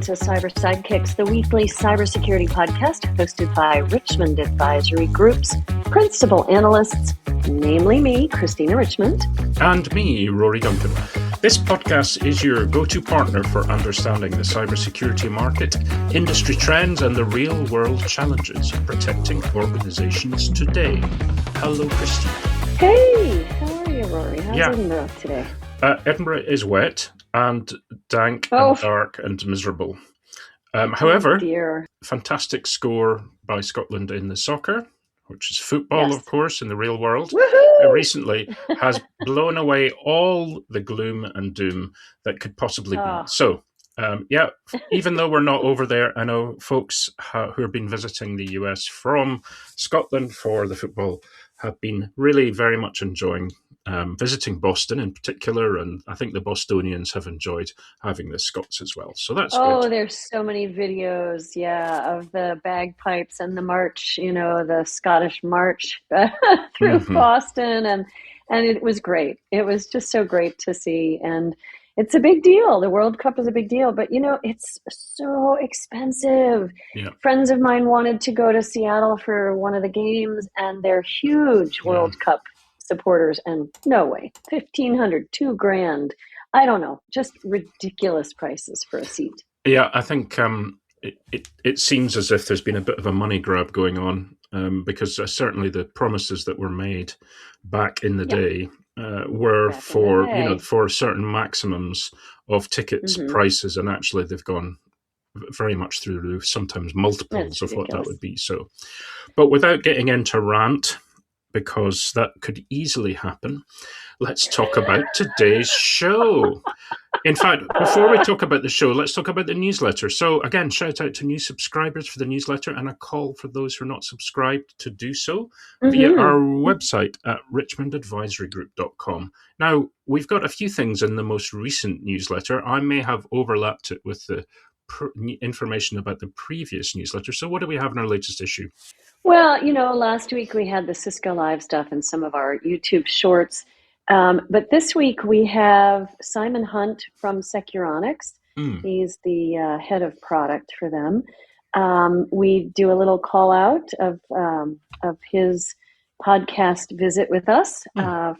to Cyber Sidekicks, the weekly cybersecurity podcast hosted by Richmond Advisory Group's principal analysts, namely me, Christina Richmond. And me, Rory Duncan. This podcast is your go-to partner for understanding the cybersecurity market, industry trends, and the real-world challenges of protecting organizations today. Hello, Christina. Hey, how are you, Rory? How's Edinburgh today? Edinburgh is wet and dank and dark and miserable. However, fantastic score by Scotland in the soccer, which is football, of course, in the real world, recently has blown away all the gloom and doom that could possibly be. So, even though we're not over there, I know folks who have been visiting the US from Scotland for the football have been really very much enjoying visiting Boston in particular, and I think the Bostonians have enjoyed having the Scots as well. So that's good. Oh, there's so many videos, of the bagpipes and the march, the Scottish march through Boston, and it was great. It was just so great to see, and it's a big deal. The World Cup is a big deal, but it's so expensive. Yeah. Friends of mine wanted to go to Seattle for one of the games, and they're huge World Cup supporters, and no way, $1,500, $2,000, I don't know, just ridiculous prices for a seat. Yeah, I think it seems as if there's been a bit of a money grab going on, because certainly the promises that were made back in the day were for certain maximums of tickets prices, and actually they've gone very much through the roof, sometimes multiples of what that would be. So, but without getting into rant, because that could easily happen, let's talk about today's show. In fact, before we talk about the show, let's talk about the newsletter. So again, shout out to new subscribers for the newsletter, and a call for those who are not subscribed to do so via our website at richmondadvisorygroup.com. Now, we've got a few things in the most recent newsletter. I may have overlapped it with the information about the previous newsletter. So what do we have in our latest issue? Well, last week we had the Cisco Live stuff and some of our YouTube shorts. But this week we have Simon Hunt from Securonix. He's the head of product for them. We do a little call out of his podcast visit with us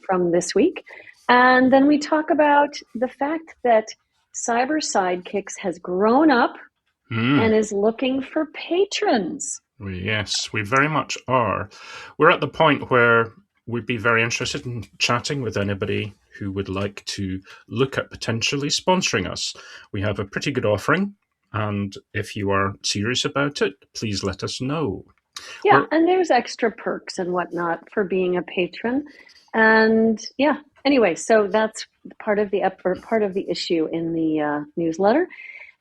from this week. And then we talk about the fact that Cyber Sidekicks has grown up and is looking for patrons. Yes, we very much are. We're at the point where we'd be very interested in chatting with anybody who would like to look at potentially sponsoring us. We have a pretty good offering, and if you are serious about it, please let us know. Yeah, and there's extra perks and whatnot for being a patron. And anyway, so that's part of the issue in the newsletter.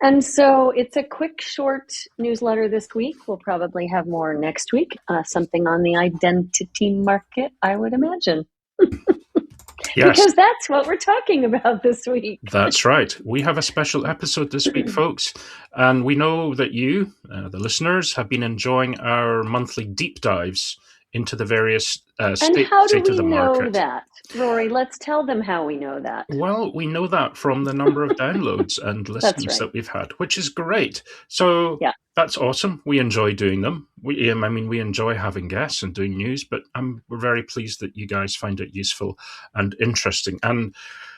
And so it's a quick, short newsletter this week. We'll probably have more next week, something on the identity market, I would imagine. Yes. Because that's what we're talking about this week. That's right. We have a special episode this week, folks. And we know that you, the listeners, have been enjoying our monthly deep dives into the various state of the market. And how do we know that? Rory, let's tell them how we know that. Well, we know that from the number of downloads and listens that we've had, which is great. So that's awesome. We enjoy doing them. We enjoy having guests and doing news, but we're very pleased that you guys find it useful and interesting. And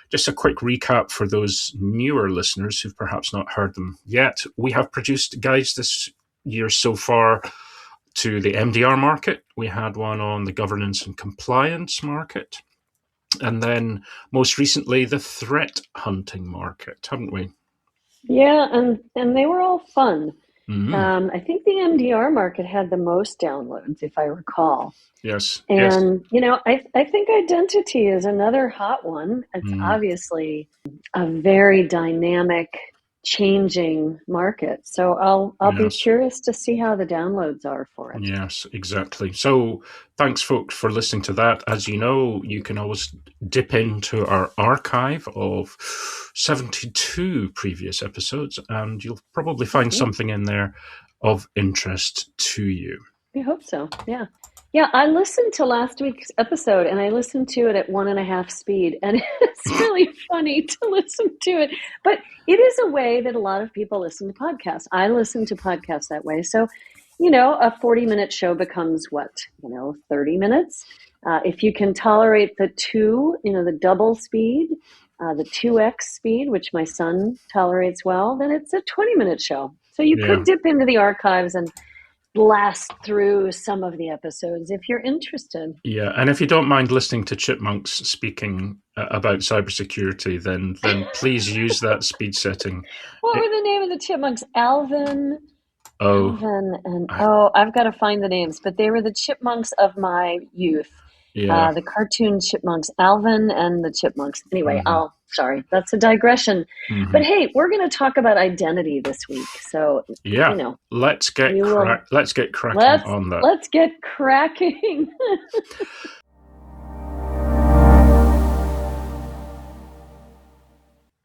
just a quick recap for those newer listeners who've perhaps not heard them yet. We have produced guides this year so far to the MDR market. We had one on the governance and compliance market. And then most recently, the threat hunting market, haven't we? Yeah, and they were all fun. I think the MDR market had the most downloads, if I recall. Yes. And, I think identity is another hot one. It's obviously a very dynamic, changing market. So I'll be curious to see how the downloads are for it. Yes, exactly. So thanks, folks, for listening to that. As you know, you can always dip into our archive of 72 previous episodes, and you'll probably find something in there of interest to you. We hope so, yeah. Yeah, I listened to last week's episode and I listened to it at 1.5 speed, and it's really funny to listen to it. But it is a way that a lot of people listen to podcasts. I listen to podcasts that way. So, a 40-minute show becomes what, 30 minutes. If you can tolerate the the double speed, the 2x speed, which my son tolerates well, then it's a 20-minute show. So you could dip into the archives and blast through some of the episodes if you're interested. Yeah, and if you don't mind listening to chipmunks speaking about cybersecurity, then please use that speed setting. What were the name of the chipmunks? Alvin, and I've got to find the names, but they were the chipmunks of my youth. Yeah. The cartoon chipmunks, Alvin and the chipmunks. Anyway, sorry, that's a digression. But hey, we're going to talk about identity this week. So, let's get cracking on that. Let's get cracking.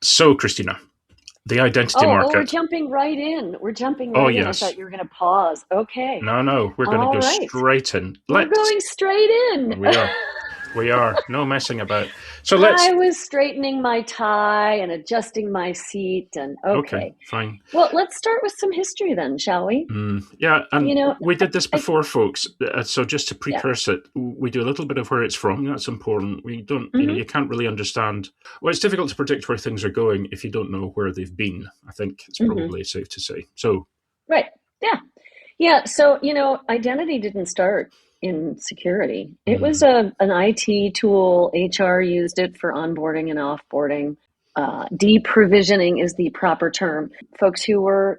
So, Christina, the identity market. We're jumping right in. I thought you were going to pause. Okay. No, we're going to go straight in. We're going straight in. We are. No messing about. So I was straightening my tie and adjusting my seat, and okay, fine. Well, let's start with some history then, shall we? Yeah, and we did this before, folks. So just to precursor it, we do a little bit of where it's from. That's important. We don't, you can't really understand. Well, it's difficult to predict where things are going if you don't know where they've been. I think it's probably safe to say. So. Right. Yeah. So identity didn't start in security. It was an IT tool. HR used it for onboarding and offboarding. Deprovisioning is the proper term. Folks who were,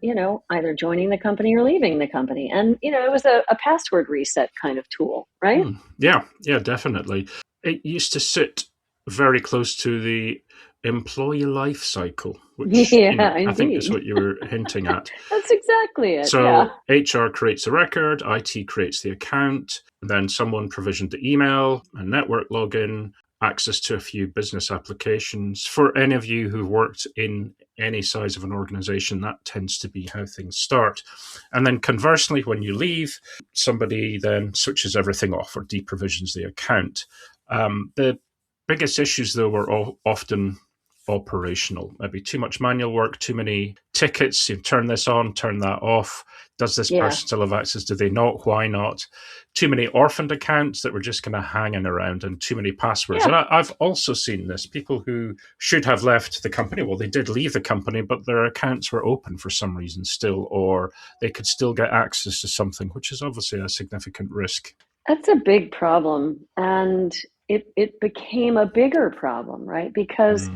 either joining the company or leaving the company. And, it was a password reset kind of tool, right? Yeah, definitely. It used to sit very close to the employee life cycle, which I think is what you were hinting at. That's exactly it. So HR creates a record, IT creates the account, then someone provisioned the email, a network login, access to a few business applications. For any of you who've worked in any size of an organization, that tends to be how things start. And then conversely, when you leave, somebody then switches everything off or deprovisions the account. The biggest issues, though, were often operational. Maybe too much manual work, too many tickets. You turn this on, turn that off. Does this person still have access? Do they not? Why not? Too many orphaned accounts that were just kind of hanging around, and too many passwords. And I've also seen this. People who should have left the company, well, they did leave the company, but their accounts were open for some reason still, or they could still get access to something, which is obviously a significant risk. That's a big problem. And it became a bigger problem, right? Because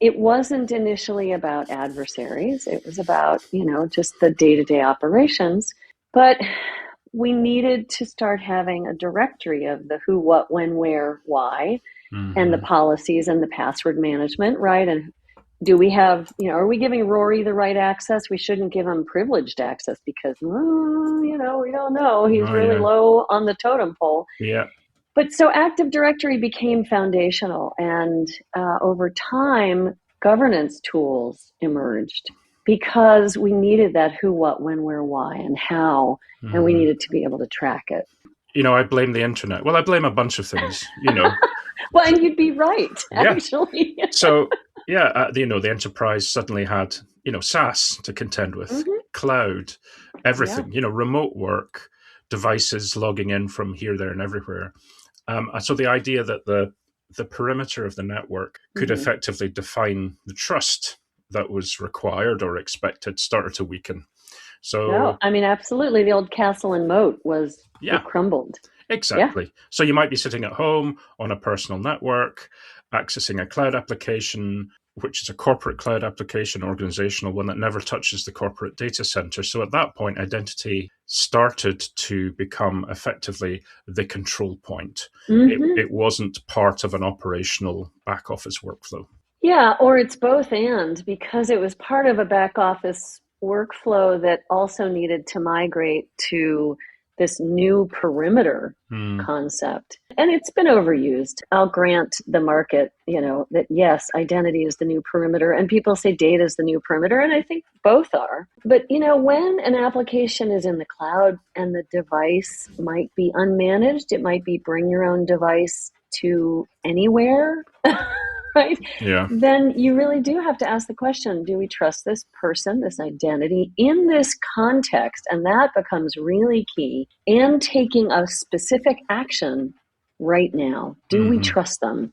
it wasn't initially about adversaries. It was about, just the day-to-day operations. But we needed to start having a directory of the who, what, when, where, why, and the policies and the password management, right? And do we have, are we giving Rory the right access? We shouldn't give him privileged access because, we don't know. He's really low on the totem pole. Yeah. But so Active Directory became foundational, and over time, governance tools emerged because we needed that who, what, when, where, why, and how, and we needed to be able to track it. I blame the internet. Well, I blame a bunch of things, Well, and you'd be right, actually. So, the enterprise suddenly had, SaaS to contend with, cloud, everything, remote work, devices logging in from here, there, and everywhere. So the idea that the perimeter of the network could effectively define the trust that was required or expected started to weaken. So, absolutely. The old castle and moat it crumbled. Exactly. So you might be sitting at home on a personal network, accessing a cloud application, which is a corporate cloud application, organizational one that never touches the corporate data center. So at that point, identity started to become effectively the control point. It wasn't part of an operational back office workflow. Yeah, or it's both and, because it was part of a back office workflow that also needed to migrate to this new perimeter concept. And it's been overused. I'll grant the market, that yes, identity is the new perimeter, and people say data is the new perimeter, and I think both are. But, when an application is in the cloud and the device might be unmanaged, it might be bring your own device to anywhere, right? Yeah. Then you really do have to ask the question, do we trust this person, this identity in this context? And that becomes really key. And taking a specific action right now. Do we trust them?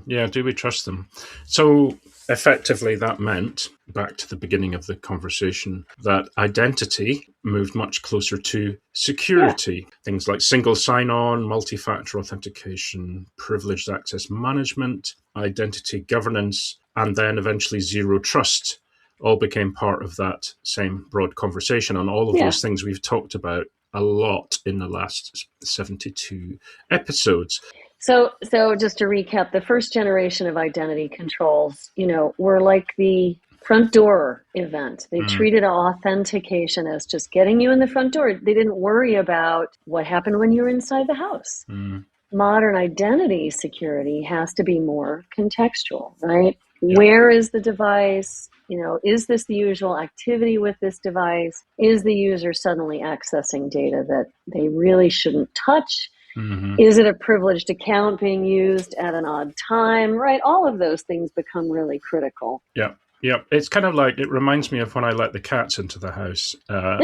Yeah, do we trust them? So effectively that meant, back to the beginning of the conversation, that identity moved much closer to security. Yeah. Things like single sign-on, multi-factor authentication, privileged access management, identity governance, and then eventually zero trust all became part of that same broad conversation. And all of those things we've talked about a lot in the last 72 episodes. So just to recap, the first generation of identity controls, were like the front door event. They treated authentication as just getting you in the front door. They didn't worry about what happened when you were inside the house. Modern identity security has to be more contextual, right? Yep. Where is the device? Is this the usual activity with this device? Is the user suddenly accessing data that they really shouldn't touch? Is it a privileged account being used at an odd time? Right? All of those things become really critical. Yeah. It's kind of like, it reminds me of when I let the cats into the house. Of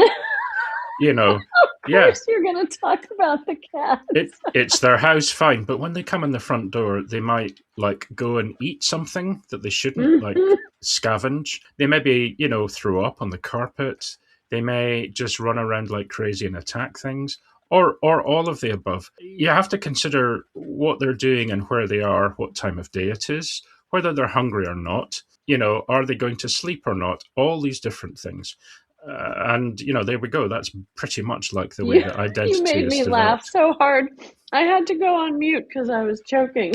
course you're going to talk about the cats. It's their house, fine. But when they come in the front door, they might go and eat something that they shouldn't, scavenge. They maybe, throw up on the carpet. They may just run around like crazy and attack things. Or all of the above. You have to consider what they're doing and where they are, what time of day it is, whether they're hungry or not, are they going to sleep or not, all these different things. And there we go. That's pretty much like the way that identity is developed. You made me laugh so hard. I had to go on mute because I was choking.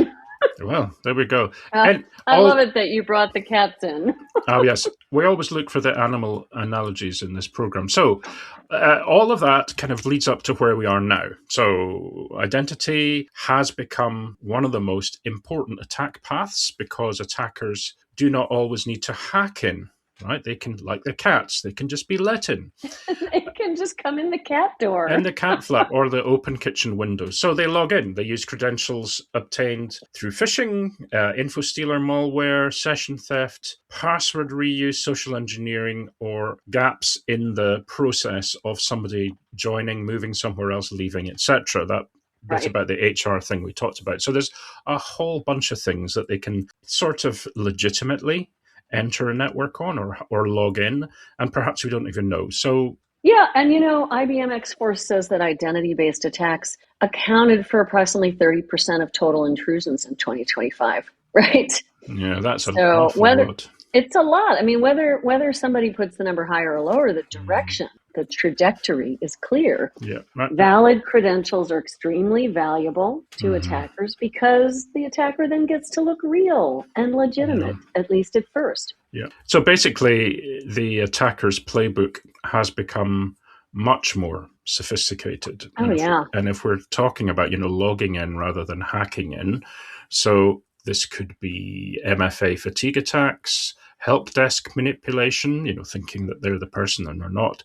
Well, there we go. I love it that you brought the cats in. Oh, yes. We always look for the animal analogies in this program. So all of that kind of leads up to where we are now. So identity has become one of the most important attack paths because attackers do not always need to hack in. Right? They can, like the cats, they can just be let in. They can just come in the cat door. And the cat flap or the open kitchen window. So they log in. They use credentials obtained through phishing, info stealer malware, session theft, password reuse, social engineering, or gaps in the process of somebody joining, moving somewhere else, leaving, etc. That bit about the HR thing we talked about. So there's a whole bunch of things that they can sort of legitimately enter a network on or log in, and perhaps we don't even know. So yeah, and IBM X-Force says that identity-based attacks accounted for approximately 30% of total intrusions in 2025, right? Yeah, that's an awful lot. It's a lot. I mean, whether somebody puts the number higher or lower, the direction, the trajectory is clear. Yeah, right. Valid credentials are extremely valuable to attackers because the attacker then gets to look real and legitimate, at least at first. Yeah. So basically, the attacker's playbook has become much more sophisticated. And if we're talking about, logging in rather than hacking in, so this could be MFA fatigue attacks, help desk manipulation, thinking that they're the person and they're not.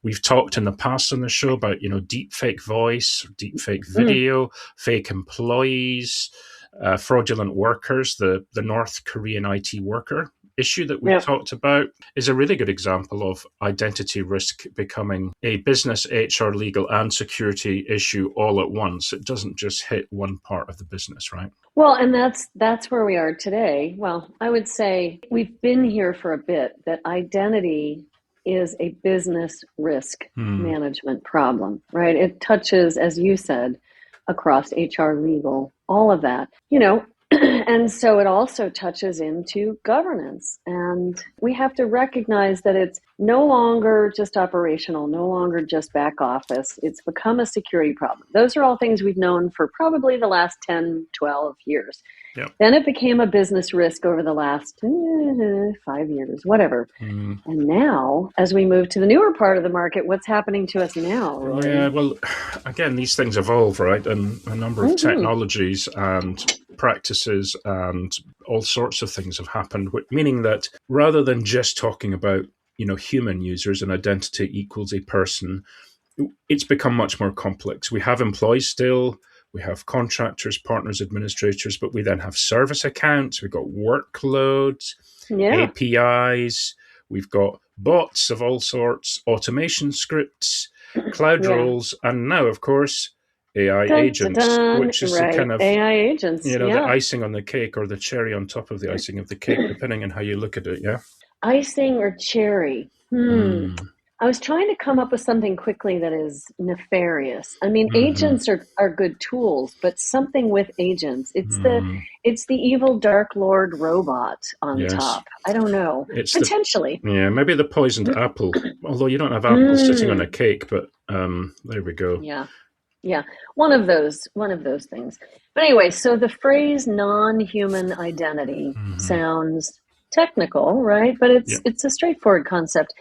We've talked in the past on the show about, deep fake voice, deep fake video, fake employees, fraudulent workers. The North Korean IT worker issue that we've talked about is a really good example of identity risk becoming a business, HR, legal, and security issue all at once. It doesn't just hit one part of the business, right? Well, and that's where we are today. Well, I would say we've been here for a bit, that identity is a business risk management problem, right? It touches, as you said, across HR, legal, all of that. And so it also touches into governance. And we have to recognize that it's no longer just operational, no longer just back office. It's become a security problem. Those are all things we've known for probably the last 10, 12 years. Yep. Then it became a business risk over the last 5 years, whatever. And now, as we move to the newer part of the market, what's happening to us now, Rory? Yeah, well, again, these things evolve, right? And a number of technologies and practices and all sorts of things have happened, meaning that rather than just talking about, human users and identity equals a person, it's become much more complex. We have employees still. We have contractors, partners, administrators, but we then have service accounts. We've got workloads, APIs. We've got bots of all sorts, automation scripts, cloud roles, and now, of course, AI agents, which is the kind of AI agents, the icing on the cake or the cherry on top of the icing of the cake, depending on how you look at it. Yeah, icing or cherry. I was trying to come up with something quickly that is nefarious. I mean, agents are good tools, but something with agents. It's the evil Dark Lord robot on top. I don't know. It's potentially. Maybe the poisoned apple. Although you don't have apples sitting on a cake, but there we go. Yeah. One of those things. But anyway, so the phrase non-human identity sounds technical, right? But it's a straightforward concept.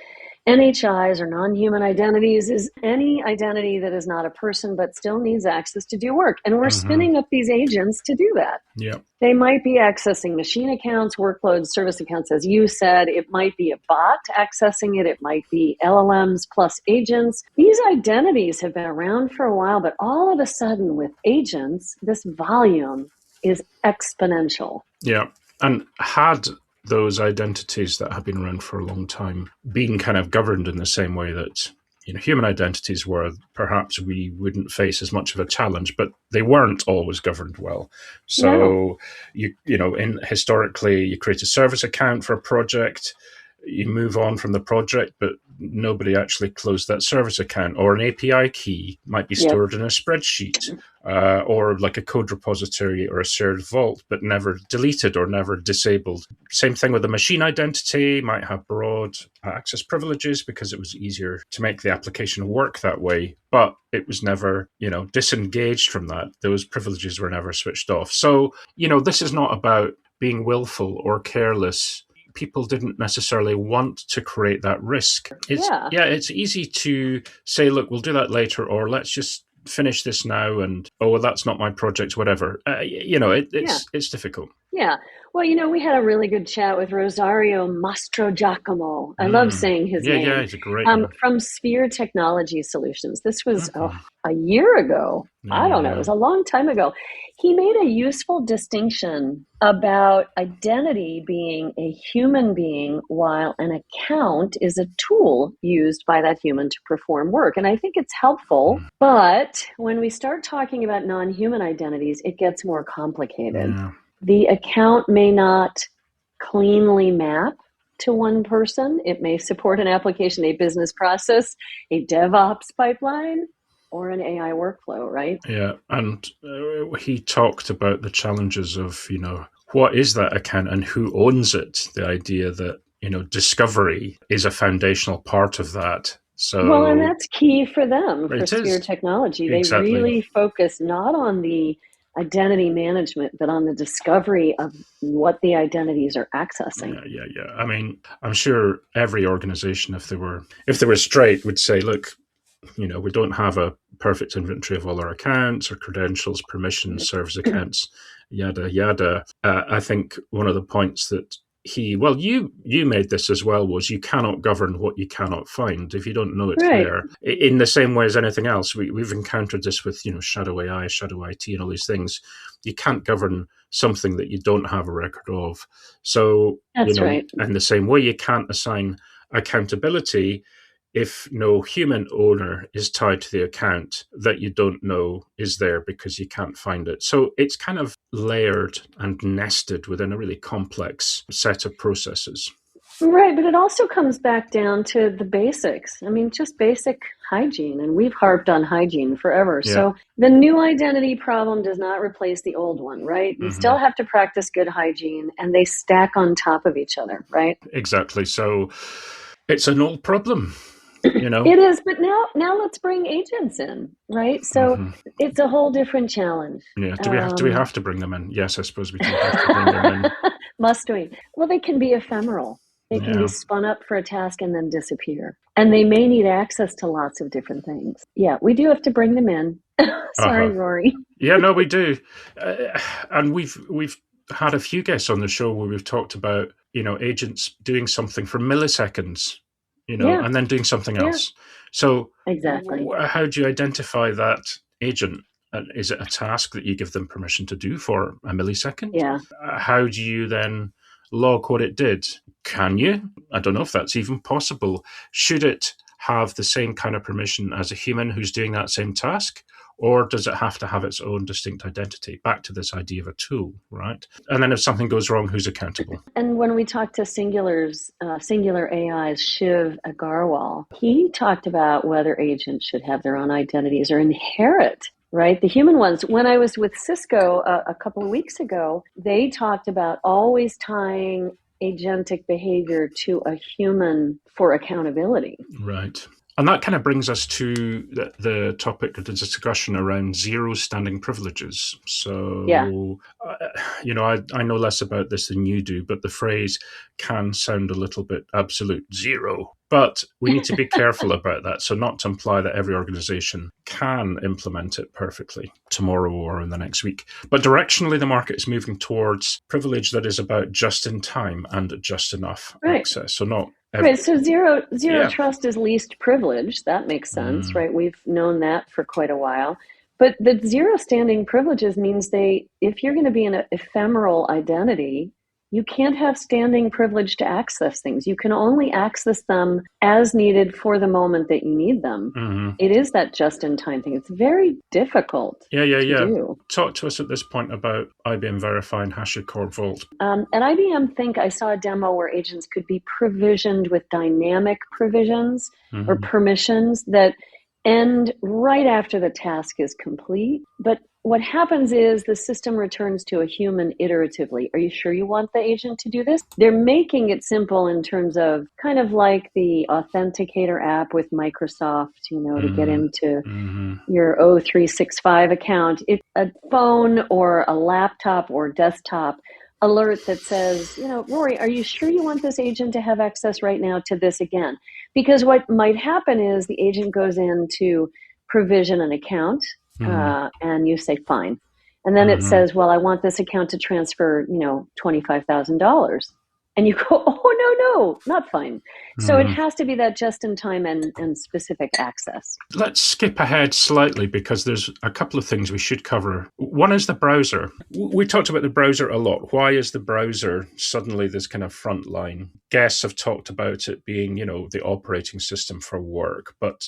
NHIs or non-human identities is any identity that is not a person but still needs access to do work. And we're spinning up these agents to do that. Yeah. They might be accessing machine accounts, workloads, service accounts, as you said. It might be a bot accessing it. It might be LLMs plus agents. These identities have been around for a while, but all of a sudden with agents, this volume is exponential. Yeah. And had those identities that have been around for a long time being kind of governed in the same way that human identities were, perhaps we wouldn't face as much of a challenge, but they weren't always governed well. So historically you create a service account for a project, you move on from the project, but nobody actually closed that service account, or an API key might be stored in a spreadsheet, or like a code repository or a shared vault, but never deleted or never disabled. Same thing with a machine identity, might have broad access privileges because it was easier to make the application work that way, but it was never, disengaged from that. Those privileges were never switched off. So, this is not about being willful or careless. People didn't necessarily want to create that risk. It's easy to say, look, we'll do that later, or let's just finish this now, and that's not my project, whatever. It's difficult. Yeah. Well, we had a really good chat with Rosario Mastrogiacomo. I love saying his name. Yeah, he's a great one. From Sphere Technology Solutions. This was a year ago. I don't know. It was a long time ago. He made a useful distinction about identity being a human being while an account is a tool used by that human to perform work. And I think it's helpful. But when we start talking about non-human identities, it gets more complicated. Yeah. The account may not cleanly map to one person. It may support an application, a business process, a DevOps pipeline, or an AI workflow, right? Yeah, and he talked about the challenges of, what is that account and who owns it? The idea that, discovery is a foundational part of that. So, and that's key for them, for Sphere Technology. They really focus not on the identity management, but on the discovery of what the identities are accessing. Yeah. I mean, I'm sure every organization, if they were straight, would say, look, we don't have a perfect inventory of all our accounts or credentials, permissions, service accounts, yada, yada. I think one of the points that you made this as well, was you cannot govern what you cannot find if you don't know it's there. In the same way as anything else, we've encountered this with, shadow AI, shadow IT and all these things. You can't govern something that you don't have a record of. So, that's right. And the same way you can't assign accountability if no human owner is tied to the account that you don't know is there because you can't find it. So it's kind of layered and nested within a really complex set of processes. Right, but it also comes back down to the basics. I mean, just basic hygiene, and we've harped on hygiene forever. Yeah. So the new identity problem does not replace the old one, right? You still have to practice good hygiene, and they stack on top of each other, right? Exactly. So it's an old problem, you know. It is, but now let's bring agents in, right? So it's a whole different challenge. Yeah. Do we have to bring them in? Yes, I suppose we do have to bring them in. Must we? Well, they can be ephemeral. They can be Yeah. spun up for a task and then disappear. And they may need access to lots of different things. Yeah, we do have to bring them in. Sorry, Rory. Yeah, no, we do. And we've had a few guests on the show where we've talked about, agents doing something for milliseconds, Yeah. and then doing something else. So Exactly. how do you identify that agent? Is it a task that you give them permission to do for a millisecond? Yeah. How do you then log what it did? Can you? I don't know if that's even possible. Should it have the same kind of permission as a human who's doing that same task? Or does it have to have its own distinct identity? Back to this idea of a tool, right? And then if something goes wrong, who's accountable? And when we talked to SingulrAI's Shiv Agarwal, he talked about whether agents should have their own identities or inherit, right? The human ones. When I was with Cisco a couple of weeks ago, they talked about always tying agentic behavior to a human for accountability. Right. And that kind of brings us to the topic of the discussion around zero standing privileges. So, yeah. I know less about this than you do, but the phrase can sound a little bit absolute zero. But we need to be careful about that. So not to imply that every organization can implement it perfectly tomorrow or in the next week. But directionally, the market is moving towards privilege that is about just in time and just enough access. So not right. So zero trust is least privilege. That makes sense, right? We've known that for quite a while. But the zero standing privileges means if you're going to be an ephemeral identity, you can't have standing privilege to access things. You can only access them as needed for the moment that you need them. It is that just-in-time thing. It's very difficult to do. Talk to us at this point about IBM Verify and HashiCorp Vault. At IBM Think, I saw a demo where agents could be provisioned with dynamic provisions or permissions that end right after the task is complete. But what happens is the system returns to a human iteratively. Are you sure you want the agent to do this? They're making it simple in terms of kind of like the Authenticator app with Microsoft, to get into your O365 account. It's a phone or a laptop or desktop alert that says, Rory, are you sure you want this agent to have access right now to this again? Because what might happen is the agent goes in to provision an account and you say, fine. And then it says, well, I want this account to transfer, $25,000. And you go, oh, no, not fine. So it has to be that just in time and specific access. Let's skip ahead slightly because there's a couple of things we should cover. One is the browser. We talked about the browser a lot. Why is the browser suddenly this kind of front line? Guests have talked about it being, the operating system for work. But,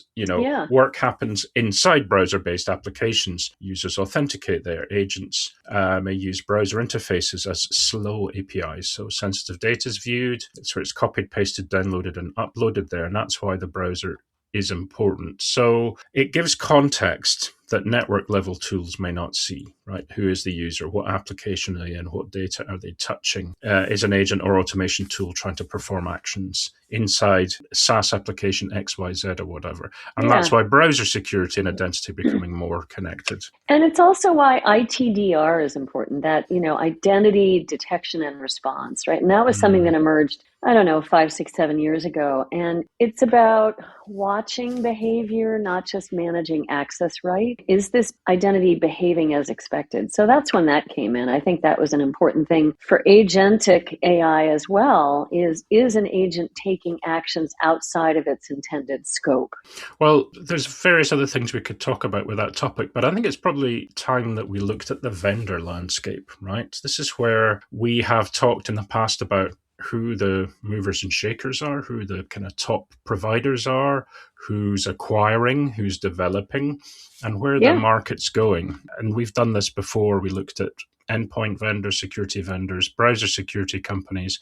work happens inside browser-based applications. Users authenticate their agents, may use browser interfaces as slow APIs. So sensitive data is viewed, so it's copied, pasted, downloaded, and uploaded there, and that's why the browser is important. So it gives context that network level tools may not see, right? Who is the user? What application are they in? What data are they touching? Is an agent or automation tool trying to perform actions inside SaaS application XYZ or whatever? And that's why browser security and identity are becoming more connected. And it's also why ITDR is important, that, identity detection and response, right? And that was something that emerged, 5, 6, 7 years ago. And it's about watching behavior, not just managing access, right? Is this identity behaving as expected? So that's when that came in. I think that was an important thing for agentic AI as well, is an agent taking actions outside of its intended scope? Well, there's various other things we could talk about with that topic, but I think it's probably time that we looked at the vendor landscape, right? This is where we have talked in the past about who the movers and shakers are, who the kind of top providers are, who's acquiring, who's developing, and where the market's going. And we've done this before. We looked at endpoint vendors, security vendors, browser security companies,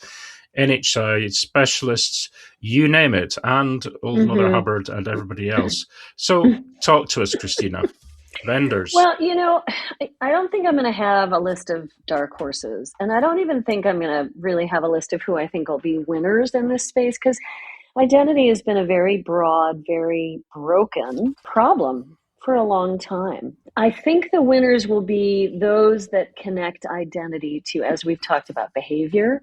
NHI specialists, you name it, and Old Mother Hubbard and everybody else. So talk to us, Christina. Vendors. Well, I don't think I'm going to have a list of dark horses. And I don't even think I'm going to really have a list of who I think will be winners in this space, because identity has been a very broad, very broken problem for a long time. I think the winners will be those that connect identity to, as we've talked about, behavior,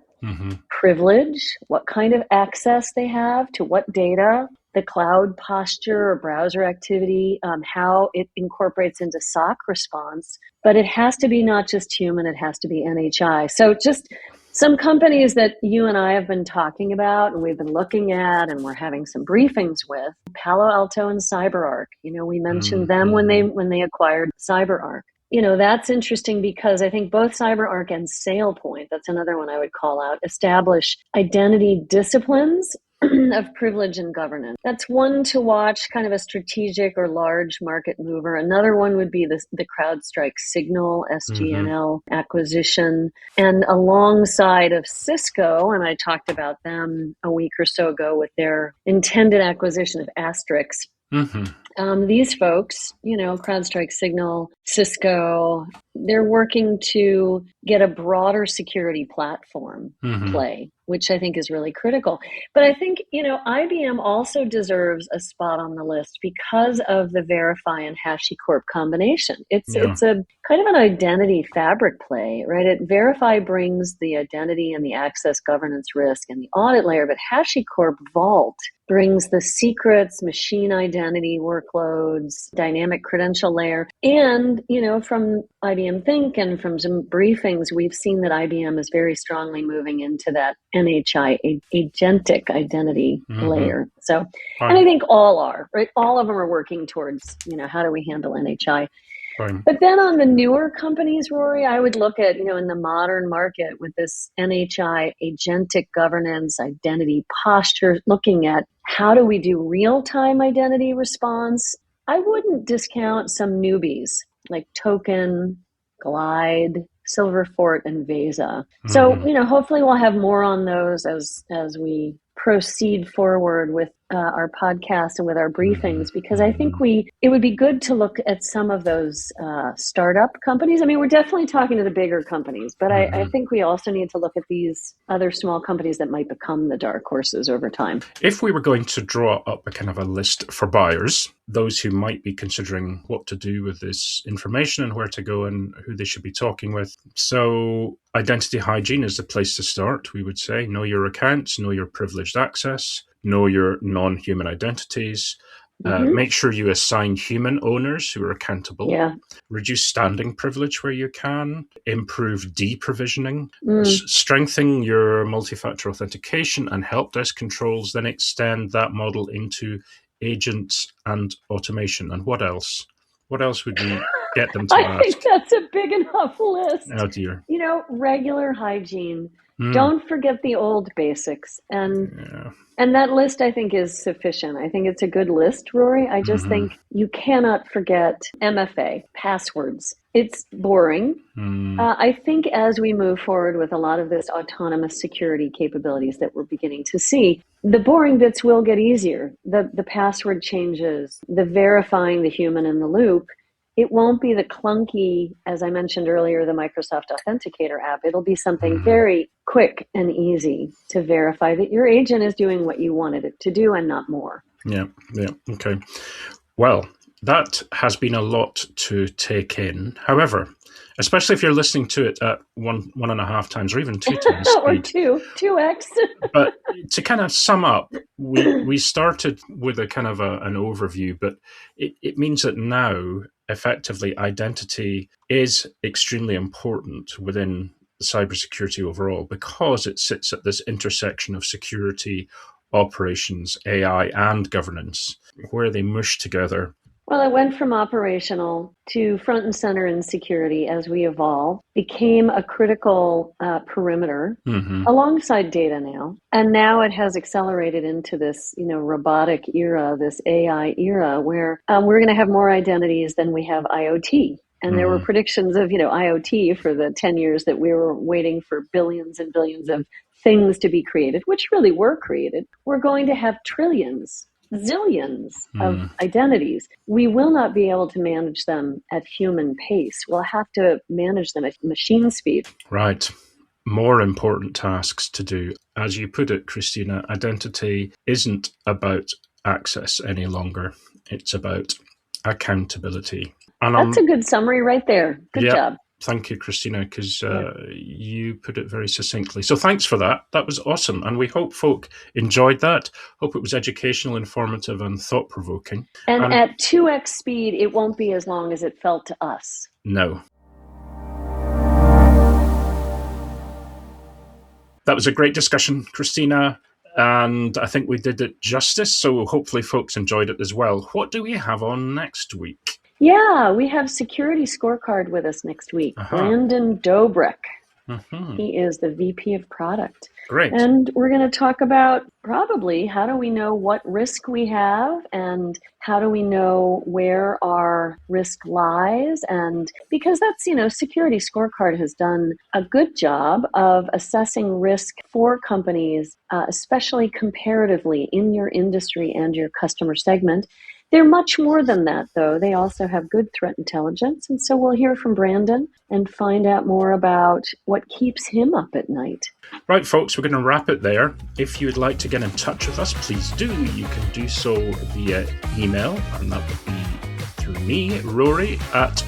privilege, what kind of access they have to what data, the cloud posture or browser activity, how it incorporates into SOC response. But it has to be not just human, it has to be NHI. So just some companies that you and I have been talking about and we've been looking at and we're having some briefings with, Palo Alto and CyberArk. We mentioned them when they acquired CyberArk. That's interesting because I think both CyberArk and Sailpoint, that's another one I would call out, establish identity disciplines of privilege and governance. That's one to watch, kind of a strategic or large market mover. Another one would be the CrowdStrike Signal, SGNL acquisition. And alongside of Cisco, and I talked about them a week or so ago with their intended acquisition of Asterix. These folks, CrowdStrike, Signal, Cisco, they're working to get a broader security platform play, which I think is really critical. But I think, IBM also deserves a spot on the list because of the Verify and HashiCorp combination. It's a kind of an identity fabric play, right? Verify brings the identity and the access governance risk and the audit layer, but HashiCorp Vault brings the secrets, machine identity workloads, dynamic credential layer. And, from IBM Think and from some briefings, we've seen that IBM is very strongly moving into that NHI agentic identity layer. So, and I think all are, right? All of them are working towards, how do we handle NHI? But then on the newer companies, Rory, I would look at, in the modern market with this NHI agentic governance, identity posture, looking at how do we do real-time identity response. I wouldn't discount some newbies like Token, Glide, Silverfort, and Vesa. So, hopefully we'll have more on those as we proceed forward with our podcast and with our briefings, because I think it would be good to look at some of those startup companies. I mean, we're definitely talking to the bigger companies, but I think we also need to look at these other small companies that might become the dark horses over time. If we were going to draw up a kind of a list for buyers, those who might be considering what to do with this information and where to go and who they should be talking with. So identity hygiene is the place to start, we would say. Know your accounts, know your privileged access, know your non-human identities. Make sure you assign human owners who are accountable. Reduce standing privilege where you can. Improve deprovisioning. Strengthen your multi-factor authentication and help desk controls. Then extend that model into agents and automation. And what else? What else would we get them to ask? I think that's a big enough list. Oh, dear. Regular hygiene. Don't forget the old basics. And that list, I think, is sufficient. I think it's a good list, Rory. I just think you cannot forget MFA, passwords. It's boring. I think as we move forward with a lot of this autonomous security capabilities that we're beginning to see, the boring bits will get easier. The password changes, the verifying the human in the loop. It won't be the clunky, as I mentioned earlier, the Microsoft Authenticator app. It'll be something very quick and easy to verify that your agent is doing what you wanted it to do and not more. Yeah. Okay. Well, that has been a lot to take in. However, especially if you're listening to it at one and a half times or even 2 times speed. or 2x. But to kind of sum up, we started with a kind of an overview, but it means that now effectively identity is extremely important within cybersecurity overall because it sits at this intersection of security, operations, AI, and governance, where they mush together. Well, it went from operational to front and center in security as we evolved, became a critical perimeter alongside data now. And now it has accelerated into this, robotic era, this AI era, where we're going to have more identities than we have IoT. And there were predictions of, IoT for the 10 years that we were waiting for billions and billions of things to be created, which really were created. We're going to have trillions, zillions of identities. We will not be able to manage them at human pace. We'll have to manage them at machine speed. Right. More important tasks to do. As you put it, Christina, identity isn't about access any longer. It's about accountability. And that's a good summary right there. Good job. Thank you, Christina, because you put it very succinctly. So thanks for that. That was awesome. And we hope folk enjoyed that. Hope it was educational, informative, and thought-provoking. And at 2x speed, it won't be as long as it felt to us. No. That was a great discussion, Christina, and I think we did it justice, so hopefully folks enjoyed it as well. What do we have on next week? Yeah, we have Security Scorecard with us next week. Brandon Dobrik. He is the VP of Product. Great. And we're going to talk about probably how do we know what risk we have and how do we know where our risk lies. And because that's, Security Scorecard has done a good job of assessing risk for companies, especially comparatively in your industry and your customer segment. They're much more than that, though. They also have good threat intelligence. And so we'll hear from Brandon and find out more about what keeps him up at night. Right, folks, we're going to wrap it there. If you would like to get in touch with us, please do. You can do so via email, and that would be through me, Rory, at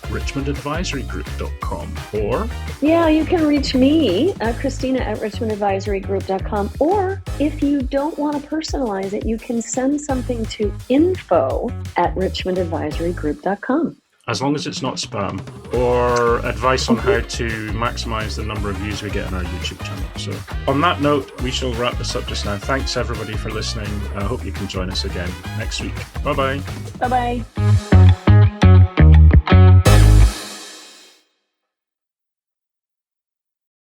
richmondadvisorygroup.com, or... Yeah, you can reach me, Christina, at richmondadvisorygroup.com, or if you don't want to personalize it, you can send something to info@richmondadvisorygroup.com. As long as it's not spam, or advice on how to maximize the number of views we get on our YouTube channel. So on that note, we shall wrap this up just now. Thanks everybody for listening. I hope you can join us again next week. Bye-bye. Bye-bye.